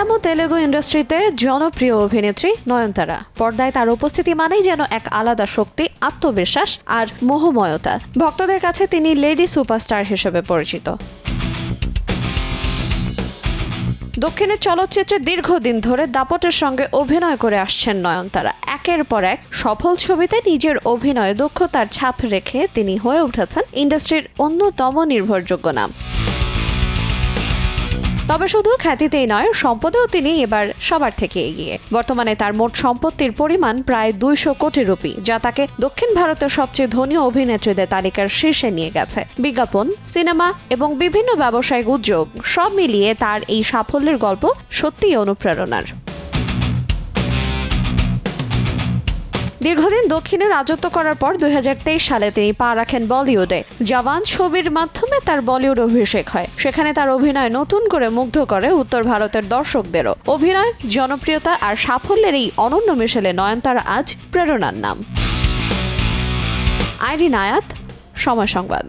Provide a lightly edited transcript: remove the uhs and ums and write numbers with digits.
মালায়ালাম ও তেলেগু ইন্ডাস্ট্রিতে জনপ্রিয় অভিনেত্রী নয়নতারা। পর্দায় তার উপস্থিতি মানেই যেন এক আলাদা শক্তি, আত্মবিশ্বাস আর মোহময়তা। ভক্তদের কাছে তিনি লেডি সুপারস্টার হিসেবে পরিচিত। দক্ষিণের চলচ্চিত্রে দীর্ঘদিন ধরে দাপটের সঙ্গে অভিনয় করে আসছেন নয়নতারা। একের পর এক সফল ছবিতে নিজের অভিনয়ে দক্ষতার ছাপ রেখে তিনি হয়ে উঠেছেন ইন্ডাস্ট্রির অন্যতম নির্ভরযোগ্য নাম। তবে শুধু খ্যাতিতেই নয়, সম্পদেও তিনি এবার সবার থেকে এগিয়ে। বর্তমানে তার মোট সম্পত্তির পরিমাণ প্রায় 200 কোটি রুপি, যা তাকে দক্ষিণ ভারতের সবচেয়ে ধনী অভিনেত্রীদের তালিকার শীর্ষে নিয়ে গেছে। বিজ্ঞাপন, সিনেমা এবং বিভিন্ন ব্যবসায়িক উদ্যোগ সব মিলিয়ে তার এই সাফল্যের গল্প সত্যিই অনুপ্রেরণার। দীর্ঘদিন দক্ষিণে রাজত্ব করার পর 2023 সালে তিনি পা রাখেন বলিউডে। জওয়ান ছবির মাধ্যমে তার বলিউড অভিষেক হয়। সেখানে তার অভিনয় নতুন করে মুগ্ধ করে উত্তর ভারতের দর্শকদেরও। অভিনয়, জনপ্রিয়তা আর সাফল্যের এই অনন্য মিশেলে নয়নতারা আজ প্রেরণার নাম। আইরিন আয়াত, সময় সংবাদ।